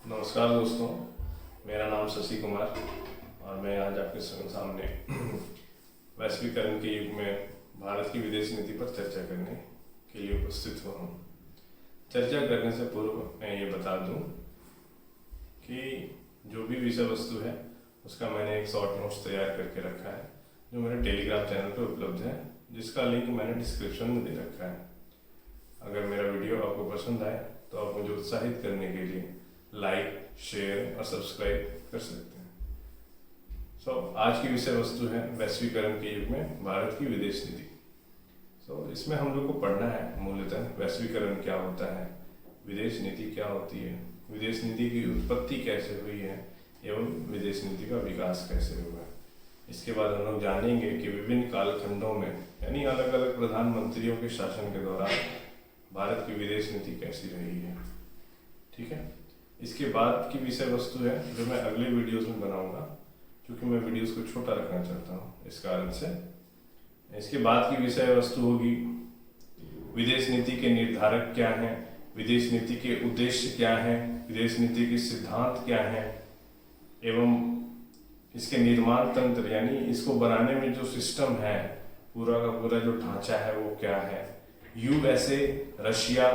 नमस्कार दोस्तों, मेरा नाम शशि कुमार और मैं आज आपके सामने वैश्वीकरण के युग में भारत की विदेश नीति पर चर्चा करने के लिए उपस्थित हुआ हूँ। चर्चा करने से पूर्व मैं ये बता दूँ कि जो भी विषय वस्तु है उसका मैंने एक शॉर्ट नोट्स तैयार करके रखा है जो मेरे टेलीग्राम चैनल पर उपलब्ध है, जिसका लिंक मैंने डिस्क्रिप्शन में दे रखा है। अगर मेरा वीडियो आपको पसंद आए तो आप मुझे उत्साहित करने के लिए लाइक, शेयर और सब्सक्राइब कर सकते हैं। आज की विषय वस्तु है वैश्वीकरण के युग में भारत की विदेश नीति। इसमें हम लोग को पढ़ना है मूलतः वैश्वीकरण क्या होता है, विदेश नीति क्या होती है, विदेश नीति की उत्पत्ति कैसे हुई है एवं विदेश नीति का विकास कैसे हुआ है। इसके बाद हम लोग जानेंगे कि विभिन्न कालखंडों में यानी अलग अलग प्रधानमंत्रियों के शासन के दौरान भारत की विदेश नीति कैसी रही है। ठीक है, इसके बाद की विषय वस्तु है जो मैं अगले वीडियोस में बनाऊंगा, क्योंकि मैं वीडियोस को छोटा रखना चाहता हूँ इस कारण से। इसके बाद की विषय वस्तु होगी विदेश नीति के निर्धारक क्या हैं, विदेश नीति के उद्देश्य क्या हैं, विदेश नीति के सिद्धांत क्या हैं एवं इसके निर्माण तंत्र यानी इसको बनाने में जो सिस्टम है, पूरा का पूरा जो ढांचा है वो क्या है। यूएसए, रशिया,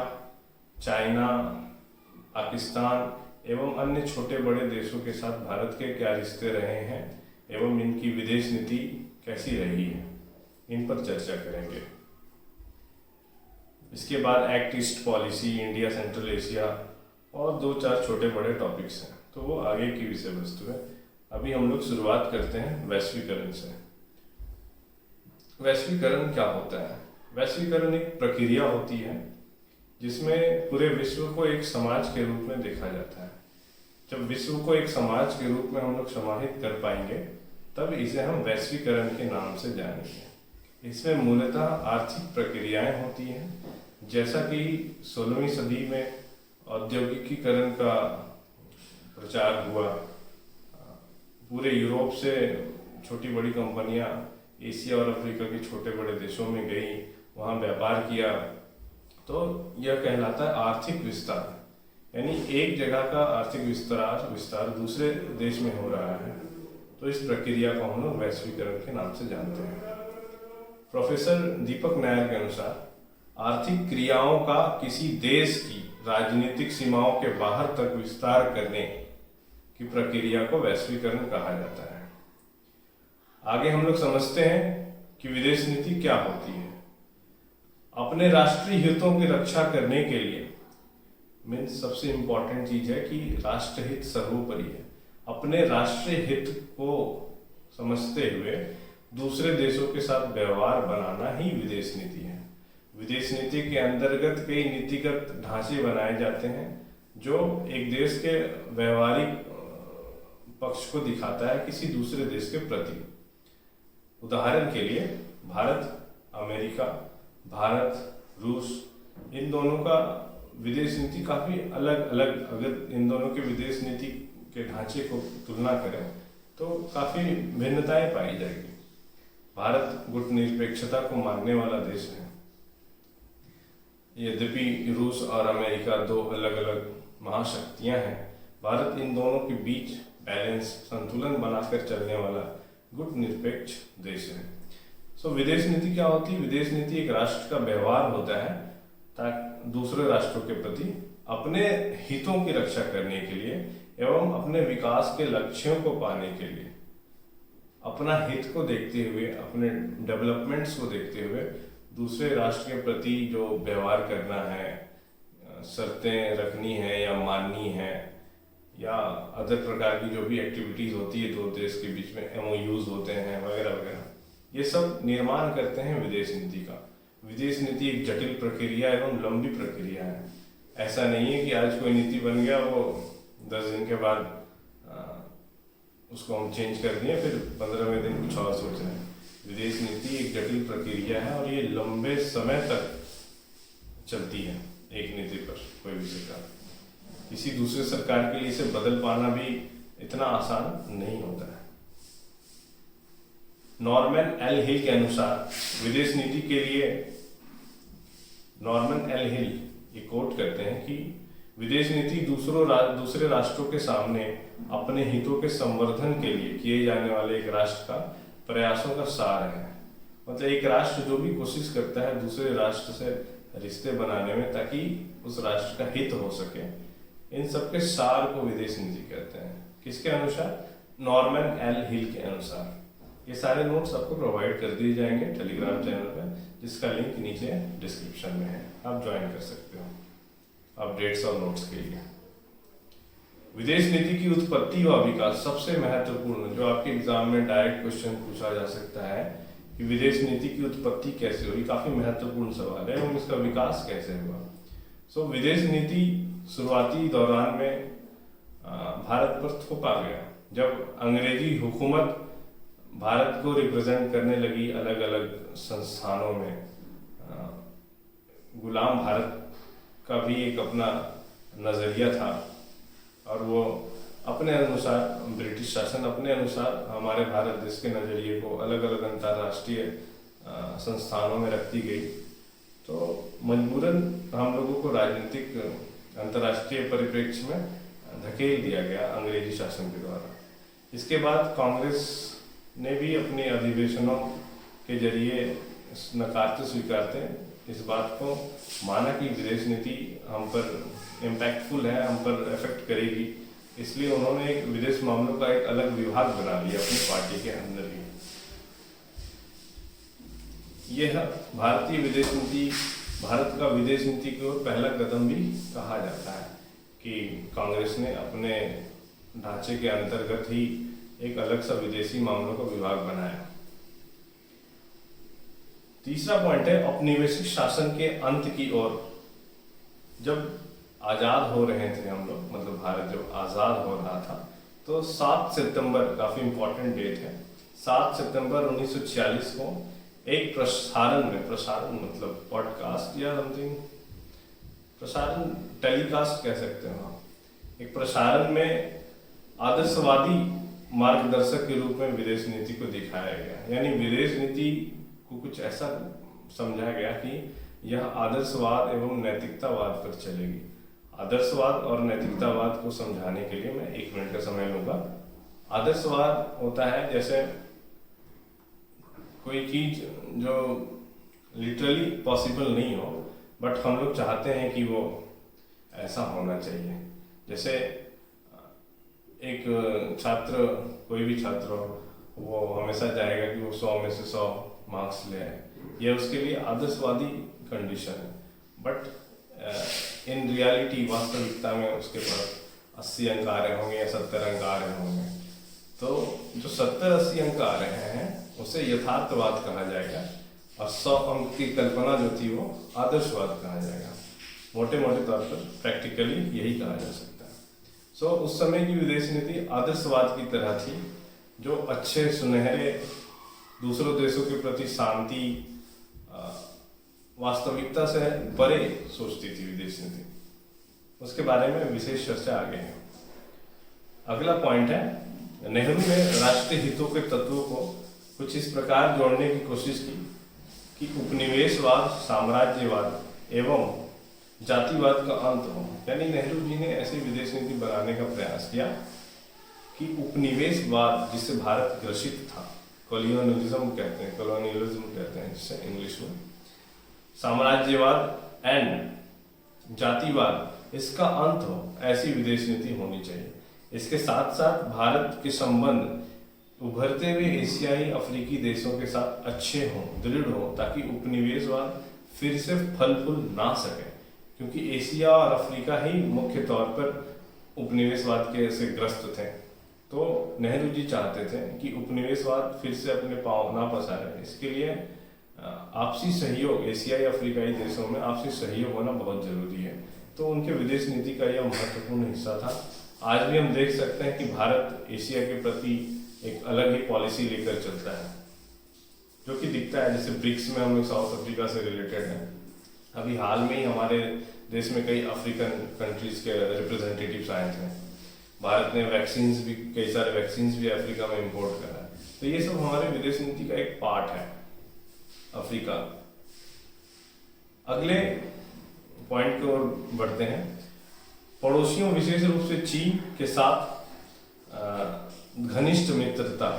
चाइना, पाकिस्तान एवं अन्य छोटे बड़े देशों के साथ भारत के क्या रिश्ते रहे हैं एवं इनकी विदेश नीति कैसी रही है, इन पर चर्चा करेंगे। इसके बाद act east policy, India central Asia और दो चार छोटे बड़े टॉपिक्स हैं, तो वो आगे की विषय वस्तु है। अभी हम लोग शुरुआत करते हैं वैश्वीकरण से। वैश्वीकरण क्या होता है? वैश्वीकरण एक प्रक्रिया होती है जिसमें पूरे विश्व को एक समाज के रूप में देखा जाता है। जब विश्व को एक समाज के रूप में हम लोग समाहित कर पाएंगे तब इसे हम वैश्वीकरण के नाम से जानेंगे। इसमें मूलतः आर्थिक प्रक्रियाएं होती हैं, जैसा कि 16वीं सदी में औद्योगिकीकरण का प्रचार हुआ। पूरे यूरोप से छोटी बड़ी कंपनियां एशिया और अफ्रीका के छोटे बड़े देशों में गई, वहाँ व्यापार किया, तो यह कहलाता है आर्थिक विस्तार। यानी एक जगह का आर्थिक विस्तार दूसरे देश में हो रहा है, तो इस प्रक्रिया को हम लोग वैश्वीकरण के नाम से जानते हैं। प्रोफेसर दीपक नायर के अनुसार आर्थिक क्रियाओं का किसी देश की राजनीतिक सीमाओं के बाहर तक विस्तार करने की प्रक्रिया को वैश्वीकरण कहा जाता है। आगे हम लोग समझते हैं कि विदेश नीति क्या होती है। अपने राष्ट्रीय हितों की रक्षा करने के लिए सबसे इंपॉर्टेंट चीज है कि राष्ट्रहित सर्वोपरि है। अपने राष्ट्रीय हित को समझते हुए दूसरे देशों के साथ व्यवहार बनाना ही विदेश नीति है। विदेश नीति के अंतर्गत कई नीतिगत ढांचे बनाए जाते हैं जो एक देश के व्यवहारिक पक्ष को दिखाता है किसी दूसरे देश के प्रति। उदाहरण के लिए भारत, रूस, इन दोनों का विदेश नीति काफी अलग अलग, अगर इन दोनों के विदेश नीति के ढांचे को तुलना करें तो काफी भिन्नताएं पाई जाएगी। भारत गुटनिरपेक्षता को मानने वाला देश है, यद्यपि रूस और अमेरिका दो अलग अलग महाशक्तियां हैं। भारत इन दोनों के बीच बैलेंस, संतुलन बनाकर चलने वाला गुटनिरपेक्ष देश है। विदेश नीति क्या होती है? विदेश नीति एक राष्ट्र का व्यवहार होता है ताकि दूसरे राष्ट्रों के प्रति अपने हितों की रक्षा करने के लिए एवं अपने विकास के लक्ष्यों को पाने के लिए, अपना हित को देखते हुए, अपने डेवलपमेंट्स को देखते हुए दूसरे राष्ट्र के प्रति जो व्यवहार करना है, शर्तें रखनी है या माननी है, या अदर प्रकार की जो भी एक्टिविटीज होती है दो देश के बीच में, एमओयूज होते हैं वगैरह वगैरह, ये सब निर्माण करते हैं विदेश नीति का। विदेश नीति एक जटिल प्रक्रिया एवं लंबी प्रक्रिया है। ऐसा नहीं है कि आज कोई नीति बन गया, वो 10 दिन के बाद उसको हम चेंज कर दिए, फिर 15वें दिन कुछ और सोच रहे हैं। विदेश नीति एक जटिल प्रक्रिया है और ये लंबे समय तक चलती है। एक नीति पर कोई भी सरकार, किसी दूसरे सरकार के लिए इसे बदल पाना भी इतना आसान नहीं होता है। नॉर्मन एल हिल के अनुसार विदेश नीति के लिए, नॉर्मन एल हिल ये कोट करते हैं कि विदेश नीति दूसरे राष्ट्रों के सामने अपने हितों के संवर्धन के लिए किए जाने वाले एक राष्ट्र का प्रयासों का सार है। मतलब एक राष्ट्र जो भी कोशिश करता है दूसरे राष्ट्र से रिश्ते बनाने में ताकि उस राष्ट्र का हित हो सके, इन सब के सार को विदेश नीति कहते हैं। किसके अनुसार? नॉर्मन एल हिल के अनुसार। ये सारे नोट्स आपको प्रोवाइड कर दिए जाएंगे टेलीग्राम चैनल पे, जिसका लिंक नीचे डिस्क्रिप्शन में है, आप ज्वाइन कर सकते हो अपडेट्स और नोट्स के लिए। विदेश नीति की उत्पत्ति व विकास सबसे महत्वपूर्ण, जो आपके एग्जाम में डायरेक्ट क्वेश्चन पूछा जा सकता है कि विदेश नीति की उत्पत्ति कैसे हुई, काफी महत्वपूर्ण सवाल है, और इसका विकास कैसे हुआ। विदेश नीति शुरुआती दौरान में भारत पर थोपा गया जब अंग्रेजी हुकूमत भारत को रिप्रेजेंट करने लगी अलग अलग संस्थानों में। गुलाम भारत का भी एक अपना नजरिया था, और वो अपने अनुसार, ब्रिटिश शासन अपने अनुसार हमारे भारत देश के नजरिए को अलग अलग अंतर्राष्ट्रीय संस्थानों में रखती गई। तो मजबूरन हम लोगों को राजनीतिक अंतर्राष्ट्रीय परिप्रेक्ष्य में धकेल दिया गया अंग्रेजी शासन के द्वारा। इसके बाद कांग्रेस ने भी अपने अधिवेशनों के जरिए नकारते स्वीकारते इस बात को माना कि विदेश नीति हम पर इम्पैक्टफुल है, हम पर इफेक्ट करेगी, इसलिए उन्होंने एक विदेश मामलों का एक अलग विभाग बना लिया अपनी पार्टी के अंदर ही। यह भारतीय विदेश नीति, भारत का विदेश नीति की ओर पहला कदम भी कहा जाता है कि कांग्रेस ने अपने ढांचे के अंतर्गत ही एक अलग सा विदेशी मामलों का विभाग बनाया। तीसरा पॉइंट है औपनिवेशिक शासन के अंत की ओर। जब आजाद हो रहे थे हम लोग, मतलब भारत जब आजाद हो रहा था, तो 7 सितंबर काफी इंपॉर्टेंट डेट है, 7 सितंबर 1946 को एक प्रसारण मतलब पॉडकास्ट या समथिंग, प्रसारण टेलीकास्ट कह सकते हो आप, एक प्रसारण में आदर्शवादी मार्गदर्शक के रूप में विदेश नीति को दिखाया गया। यानी विदेश नीति को कुछ ऐसा समझा गया कि यह आदर्शवाद एवं नैतिकतावाद पर चलेगी। आदर्शवाद और नैतिकतावाद को समझाने के लिए मैं 1 मिनट का समय लूंगा। आदर्शवाद होता है जैसे कोई चीज जो लिटरली पॉसिबल नहीं हो, बट हम लोग चाहते हैं कि वो ऐसा होना चाहिए। जैसे एक छात्र, कोई भी छात्र हो, वो हमेशा चाहेगा कि वो 100 में से 100 मार्क्स ले आए, यह उसके लिए आदर्शवादी कंडीशन है। बट इन रियलिटी, वास्तविकता में उसके पास 80 अंक आ रहे होंगे या 70 अंक आ रहे होंगे। तो जो 70-80 अंक आ रहे हैं उसे यथार्थवाद कहा जाएगा, और 100 अंक की कल्पना जो थी वो आदर्शवाद कहा जाएगा। मोटे मोटे तौर पर प्रैक्टिकली यही कहा जा सकता है। उस समय की विदेश नीति आदर्शवाद की तरह थी, जो अच्छे सुनहरे, दूसरों देशों के प्रति शांति, वास्तविकता से परे सोचती थी विदेश नीति। उसके बारे में विशेष चर्चा आगे है। अगला पॉइंट है, नेहरू ने राष्ट्रीय हितों के तत्वों को कुछ इस प्रकार जोड़ने की कोशिश की कि उपनिवेशवाद, साम्राज्यवाद एवं जातिवाद का अंत हो। यानी नेहरू जी ने ऐसी विदेश नीति बनाने का प्रयास किया कि उपनिवेशवाद, जिससे भारत ग्रसित था, कॉलोनियलिज्म कहते हैं जिसे इंग्लिश में, साम्राज्यवाद एंड जातिवाद, इसका अंत हो, ऐसी विदेश नीति होनी चाहिए। इसके साथ साथ भारत के संबंध उभरते हुए एशियाई अफ्रीकी देशों के साथ अच्छे हों, दृढ़ हों, ताकि उपनिवेशवाद फिर से फल फूल ना सके, क्योंकि एशिया और अफ्रीका ही मुख्य तौर पर उपनिवेशवाद के से ग्रस्त थे। तो नेहरू जी चाहते थे कि उपनिवेशवाद फिर से अपने पांव ना पसारे। इसके लिए आपसी सहयोग, एशियाई अफ्रीकाई देशों में आपसी सहयोग होना बहुत जरूरी है। तो उनके विदेश नीति का यह महत्वपूर्ण हिस्सा था। आज भी हम देख सकते हैं कि भारत एशिया के प्रति एक अलग ही पॉलिसी लेकर चलता है, जो कि दिखता है। जैसे ब्रिक्स में हम लोग साउथ अफ्रीका से रिलेटेड हैं। अभी हाल में ही हमारे देश में कई अफ्रीकन कंट्रीज के रिप्रेजेंटेटिव्स आए थे। भारत ने वैक्सीन्स भी, कई सारे वैक्सीन्स भी अफ्रीका में इंपोर्ट करा है। तो ये सब हमारे विदेश नीति का एक पार्ट है, अफ्रीका। अगले पॉइंट की ओर बढ़ते हैं। पड़ोसियों विशेष रूप से चीन के साथ घनिष्ठ मित्रता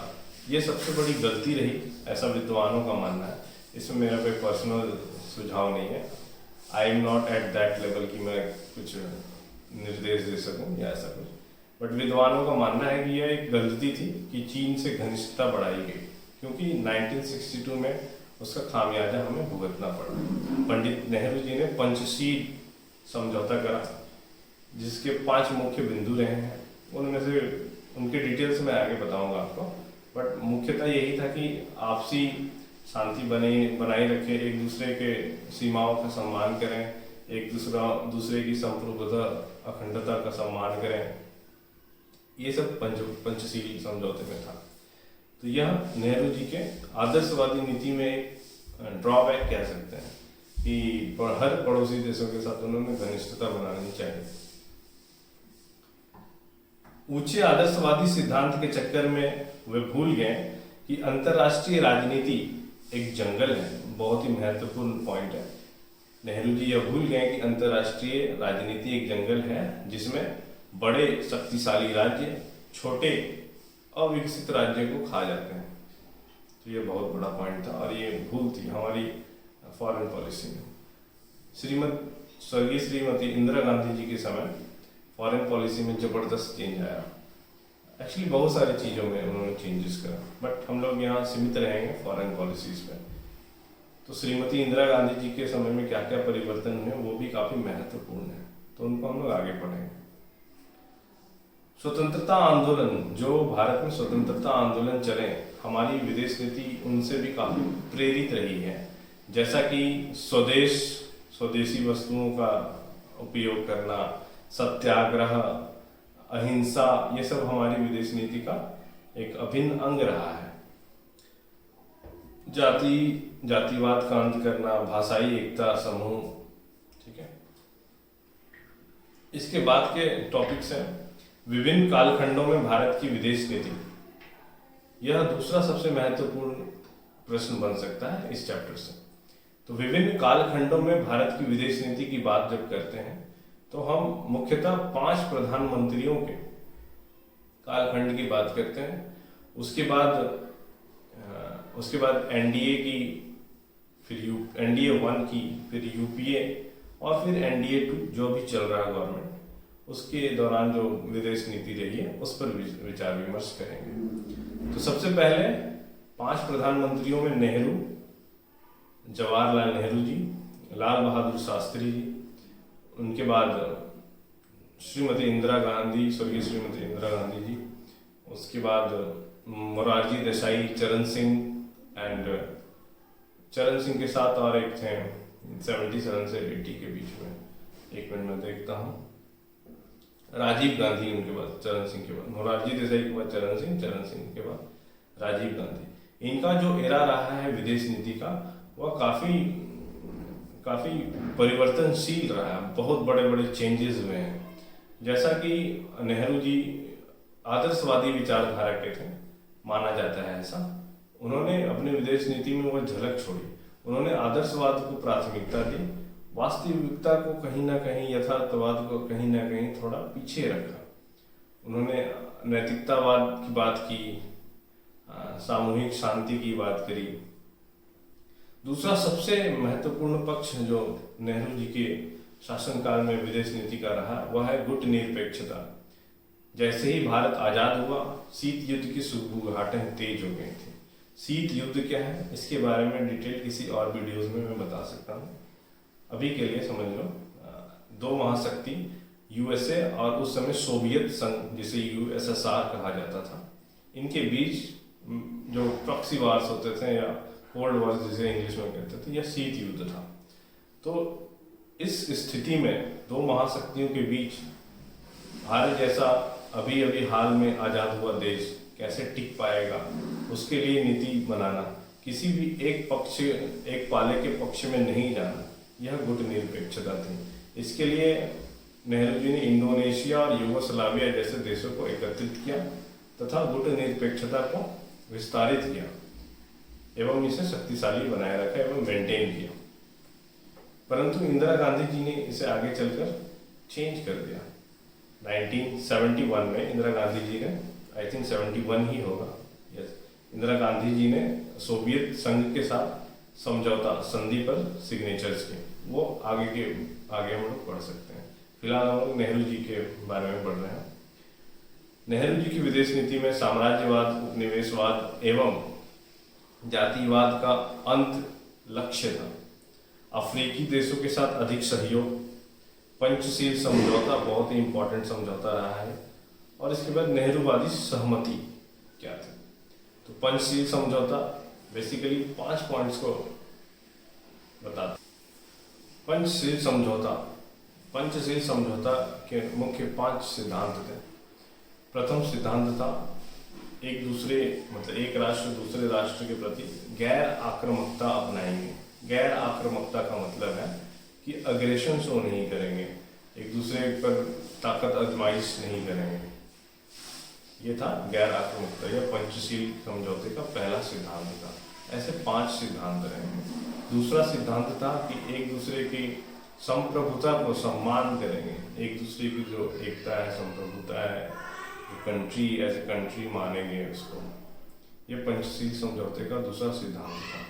ये सबसे बड़ी गलती रही, ऐसा विद्वानों का मानना है। इसमें मेरा कोई पर्सनल सुझाव नहीं है। I am not at that level कि मैं कुछ निर्देश दे सकूं या ऐसा कुछ, बट विद्वानों का मानना है कि यह एक गलती थी कि चीन से घनिष्ठता बढ़ाई गई, क्योंकि 1962 में उसका खामियाजा हमें भुगतना पड़ा। पंडित नेहरू जी ने पंचशील समझौता करा, जिसके 5 मुख्य बिंदु रहे हैं। उनमें से उनके डिटेल्स मैं आगे बताऊंगा आपको, बट मुख्यतः यही था कि आपसी शांति बनाई रखें, एक दूसरे के सीमाओं का सम्मान करें, एक दूसरे की संप्रभुता अखंडता का सम्मान करें। ये सब पंचशील समझौते में था। तो यह नेहरू जी के आदर्शवादी नीति में एक ड्रॉबैक कह सकते हैं कि हर पड़ोसी देशों के साथ उन्होंने घनिष्ठता बनानी चाहिए। ऊंचे आदर्शवादी सिद्धांत के चक्कर में वे भूल गए कि अंतर्राष्ट्रीय राजनीति एक जंगल है। बहुत ही महत्वपूर्ण पॉइंट है। नेहरू जी यह भूल गए कि अंतर्राष्ट्रीय राजनीति एक जंगल है, जिसमें बड़े शक्तिशाली राज्य छोटे अविकसित राज्यों को खा जाते हैं। तो ये बहुत बड़ा पॉइंट था और ये भूल थी हमारी फॉरेन पॉलिसी में। स्वर्गीय श्रीमती इंदिरा गांधी जी के समय फॉरेन पॉलिसी में जबरदस्त चेंज आया। एक्चुअली बहुत सारी चीज़ों में उन्होंने चेंजेस करा, बट हम लोग यहाँ सीमित रहेंगे फॉरेन पॉलिसीज पे। तो श्रीमती इंदिरा गांधी जी के समय में क्या क्या परिवर्तन हुए वो भी काफ़ी महत्वपूर्ण है, तो उनको हम लोग आगे पढ़ेंगे। स्वतंत्रता आंदोलन, जो भारत में स्वतंत्रता आंदोलन चले, हमारी विदेश नीति उनसे भी काफ़ी प्रेरित रही है। जैसा कि स्वदेशी वस्तुओं का उपयोग करना, सत्याग्रह, अहिंसा, ये सब हमारी विदेश नीति का एक अभिन्न अंग रहा है। जातिवाद का अंत करना, भाषाई एकता समूह, ठीक है। इसके बाद के टॉपिक्स हैं विभिन्न कालखंडों में भारत की विदेश नीति। यह दूसरा सबसे महत्वपूर्ण प्रश्न बन सकता है इस चैप्टर से। तो विभिन्न कालखंडों में भारत की विदेश नीति की बात जब करते हैं तो हम मुख्यतः 5 प्रधानमंत्रियों के कालखंड की बात करते हैं। उसके बाद एनडीए की, फिर एनडीए 1 की, फिर यूपीए और फिर एनडीए 2 जो भी चल रहा है गवर्नमेंट, उसके दौरान जो विदेश नीति रही है उस पर विचार विमर्श करेंगे। तो सबसे पहले 5 प्रधानमंत्रियों में नेहरू, जवाहरलाल नेहरू जी, लाल बहादुर शास्त्री जी, उनके बाद श्रीमती इंदिरा गांधी, स्वर्गीय श्रीमती इंदिरा गांधी जी, उसके बाद मोरारजी देसाई, चरण सिंह के साथ और एक थे 77 से 80 के बीच में, एक मिनट में देखता हूँ, राजीव गांधी। उनके बाद चरण सिंह के बाद मोरारजी देसाई के बाद चरण सिंह के बाद राजीव गांधी। इनका जो एरा रहा है विदेश नीति का वह काफ़ी परिवर्तनशील रहा है। बहुत बड़े बड़े चेंजेस हुए हैं। जैसा कि नेहरू जी आदर्शवादी विचारधारा के थे, माना जाता है ऐसा। उन्होंने अपनी विदेश नीति में वह झलक छोड़ी। उन्होंने आदर्शवाद को प्राथमिकता दी, वास्तविकता को कहीं ना कहीं, यथार्थवाद को कहीं ना कहीं थोड़ा पीछे रखा। उन्होंने नैतिकतावाद की बात की, सामूहिक शांति की बात करी। दूसरा सबसे महत्वपूर्ण पक्ष जो नेहरू जी के शासनकाल में विदेश नीति का रहा वह है गुटनिरपेक्षता। जैसे ही भारत आजाद हुआ, शीत युद्ध की सुगबुगाहटें तेज हो गई थी। शीत युद्ध क्या है इसके बारे में डिटेल किसी और वीडियोस में मैं बता सकता हूँ। अभी के लिए समझ लो, 2 महाशक्ति यूएसए और उस समय सोवियत संघ, जिसे यूएसएसआर कहा जाता था, इनके बीच जो प्रॉक्सी वार्स होते थे या कोल्ड वॉर जिसे इंग्लिश में कहते थे, यह शीत युद्ध था। तो इस स्थिति में 2 महाशक्तियों के बीच भारत जैसा अभी अभी हाल में आजाद हुआ देश कैसे टिक पाएगा, उसके लिए नीति बनाना, किसी भी एक पाले के पक्ष में नहीं जाना, यह गुटनिरपेक्षता थी। इसके लिए नेहरू जी ने इंडोनेशिया और यूगोस्लाविया जैसे देशों को एकत्रित किया तथा गुटनिरपेक्षता को विस्तारित किया एवं इसे शक्तिशाली बनाए रखा एवं मेंटेन किया। परंतु इंदिरा गांधी जी ने इसे आगे चलकर चेंज कर दिया। 1971 में इंदिरा गांधी जी ने, आई थिंक 71 ही होगा, यस, इंदिरा गांधी जी ने सोवियत संघ के साथ समझौता संधि पर सिग्नेचर्स किए। वो आगे हम लोग पढ़ सकते हैं। फिलहाल हम लोग नेहरू जी के बारे में पढ़ रहे हैं। नेहरू जी की विदेश नीति में साम्राज्यवाद, उपनिवेशवाद एवं जातिवाद का अंत लक्ष्य था। अफ्रीकी देशों के साथ अधिक सहयोग, पंचशील समझौता बहुत ही इंपॉर्टेंट समझौता रहा है। और इसके बाद नेहरूवादी सहमति क्या थी? तो पंचशील समझौता बेसिकली 5 पॉइंट्स को बताता। पंचशील समझौता के मुख्य 5 सिद्धांत थे। प्रथम सिद्धांत था एक राष्ट्र दूसरे राष्ट्र के प्रति गैर आक्रामकता अपनाएंगे। गैर आक्रामकता का मतलब है कि अग्रेशन शो नहीं करेंगे, एक दूसरे पर ताकत आजमाइश नहीं करेंगे। ये था गैर आक्रामकता। यह पंचशील समझौते का पहला सिद्धांत था। ऐसे 5 सिद्धांत रहे। दूसरा सिद्धांत था कि एक दूसरे की संप्रभुता को सम्मान करेंगे। एक दूसरे की जो एकता है, संप्रभुता है, कंट्री एज ए कंट्री मानेंगे उसको। ये पंचशील समझौते का दूसरा सिद्धांत था।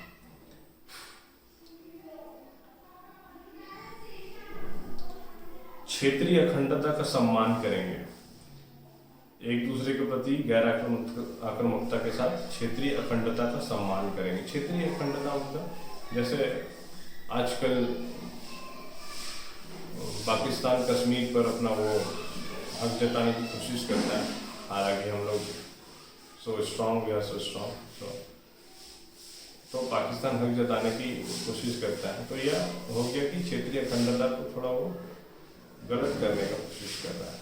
क्षेत्रीय अखंडता का सम्मान करेंगे। एक दूसरे के प्रति गैर आक्रामकता के साथ क्षेत्रीय अखंडता का सम्मान करेंगे। क्षेत्रीय अखंडता मतलब जैसे आजकल पाकिस्तान कश्मीर पर अपना वो हक जताने की कोशिश करता है, हालांकि हम लोग so strong, we are so strong, तो पाकिस्तान हक जताने की कोशिश करता है। तो यह हो गया कि क्षेत्रीय अखंडता को थोड़ा वो गलत करने का कोशिश कर रहा है,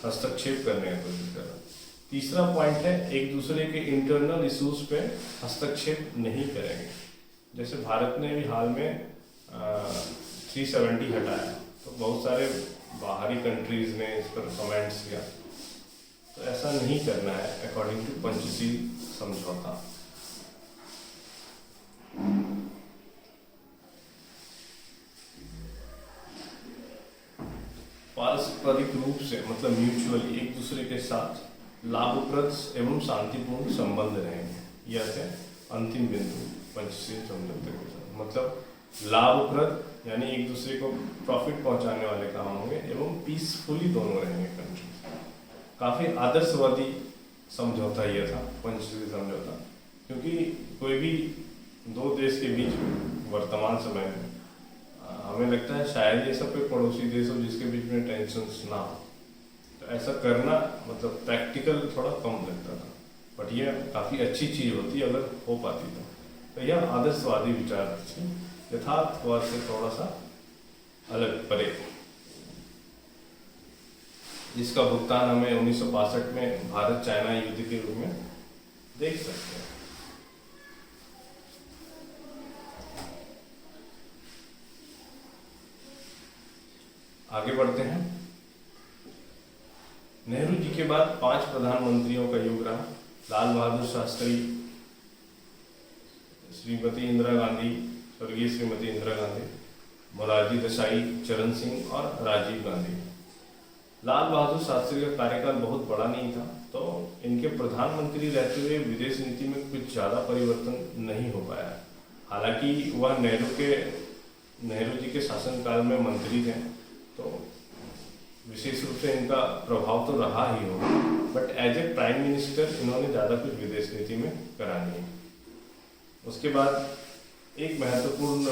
हस्तक्षेप करने का कोशिश कर रहा है। तीसरा पॉइंट है एक दूसरे के इंटरनल इश्यूज पे हस्तक्षेप नहीं करेंगे। जैसे भारत ने भी हाल में 370 हटाया, तो बहुत सारे बाहरी कंट्रीज ने इस पर कमेंट्स किया। तो ऐसा नहीं करना है अकॉर्डिंग टू पंचशील समझौता। पारस्परिक रूप से मतलब म्यूचुअली एक दूसरे के साथ लाभप्रद एवं शांतिपूर्ण संबंध रहेंगे। यह है अंतिम बिंदु पंचशील समझौते के साथ। मतलब लाभप्रद यानी एक दूसरे को प्रॉफिट पहुंचाने वाले काम होंगे एवं पीसफुली दोनों रहेंगे कंट्री। काफी आदर्शवादी समझौता यह था पंचशील समझौता, क्योंकि कोई भी 2 देश के बीच वर्तमान समय में हमें लगता है शायद ये सब कोई पड़ोसी देश हो जिसके बीच में टेंशन्स ना हो। तो ऐसा करना मतलब प्रैक्टिकल थोड़ा कम लगता था, बट यह काफी अच्छी चीज होती अगर हो पाती तो यह आदर्शवादी विचार थी, यथार्थवाद से थोड़ा सा अलग परे, जिसका भुगतान हमें 1962 में भारत चाइना युद्ध के रूप में देख सकते हैं। आगे बढ़ते हैं। नेहरू जी के बाद 5 प्रधानमंत्रियों का युग रहा। लाल बहादुर शास्त्री, श्रीमती इंदिरा गांधी, स्वर्गीय श्रीमती इंदिरा गांधी, मोरारजी देसाई, चरण सिंह और राजीव गांधी। लाल बहादुर शास्त्री का कार्यकाल बहुत बड़ा नहीं था, तो इनके प्रधानमंत्री रहते हुए विदेश नीति में कुछ ज्यादा परिवर्तन नहीं हो पाया। हालांकि वह नेहरू जी के शासनकाल में मंत्री थे, तो विशेष रूप से इनका प्रभाव तो रहा ही होगा, but as a prime minister इन्होंने ज्यादा कुछ विदेश नीति में करा नहीं। उसके बाद एक महत्वपूर्ण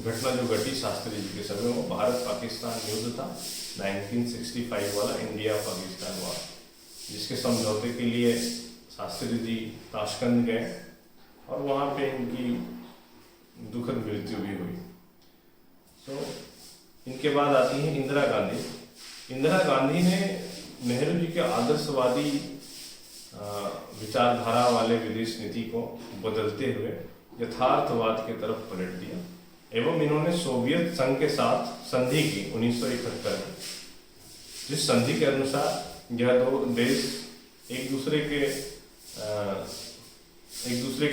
घटना जो घटी शास्त्री जी के समय, वो भारत पाकिस्तान युद्ध था 1965 वाला, इंडिया पाकिस्तान वॉर, जिसके समझौते के लिए शास्त्री जी ताशकंद गए और वहाँ पे इनकी दुखद मृत्यु भी हुई। तो इनके बाद आती है इंदिरा गांधी। इंदिरा गांधी ने नेहरू जी के आदर्शवादी विचारधारा वाले विदेश नीति को बदलते हुए यथार्थवाद की तरफ पलट दिया एवं इन्होंने सोवियत संघ के साथ संधि की 1971 में, जिस संधि के अनुसार यह 2 देश एक दूसरे के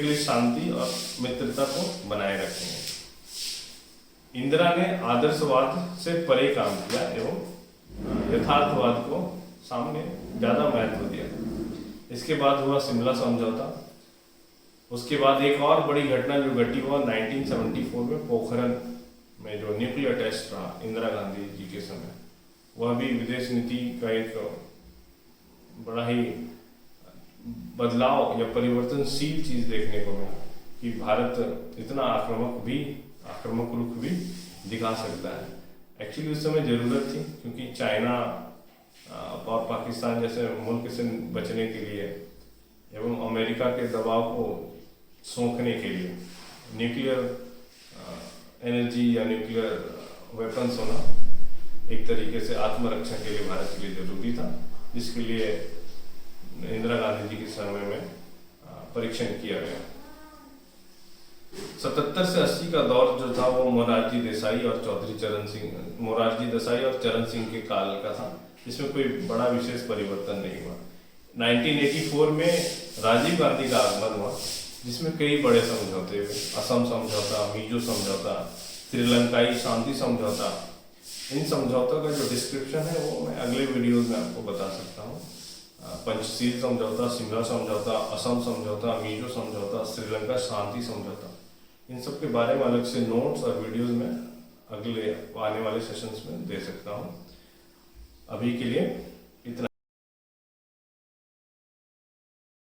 लिए शांति और मित्रता को बनाए रखेंगे। इंदिरा ने आदर्शवाद से परे काम किया एवं यथार्थवाद को सामने ज़्यादा महत्व दिया। इसके बाद हुआ शिमला समझौता। उसके बाद एक और बड़ी घटना जो घटी हुआ 1974 में पोखरण में जो न्यूक्लियर टेस्ट रहा इंदिरा गांधी जी के समय, वह भी विदेश नीति का एक बड़ा ही बदलाव या परिवर्तनशील चीज देखने को मिला कि भारत इतना आक्रामक रुख भी दिखा सकता है। एक्चुअली उस समय जरूरत थी, क्योंकि चाइना और पाकिस्तान जैसे मुल्क से बचने के लिए एवं अमेरिका के दबाव को सोखने के लिए न्यूक्लियर एनर्जी या न्यूक्लियर वेपन्स होना एक तरीके से आत्मरक्षा के लिए भारत के लिए जरूरी था, जिसके लिए इंदिरा गांधी जी के समय में परीक्षण किया गया। 77 से 80 का दौर जो था वो मोरारजी देसाई और चरण सिंह के काल का था, जिसमें कोई बड़ा विशेष परिवर्तन नहीं हुआ। 1984 में राजीव गांधी का आगमन हुआ, जिसमें कई बड़े समझौते हुए, असम समझौता, मिजो समझौता, श्रीलंकाई शांति समझौता। इन समझौतों का जो डिस्क्रिप्शन है वो मैं अगले वीडियोज में आपको बता सकता हूँ। पंचशील समझौता, शिमला समझौता, असम समझौता, मिजो समझौता, श्रीलंका शांति समझौता, इन सब के बारे में अलग से नोट्स और वीडियोज में अगले आने वाले सेशंस में दे सकता हूँ। अभी के लिए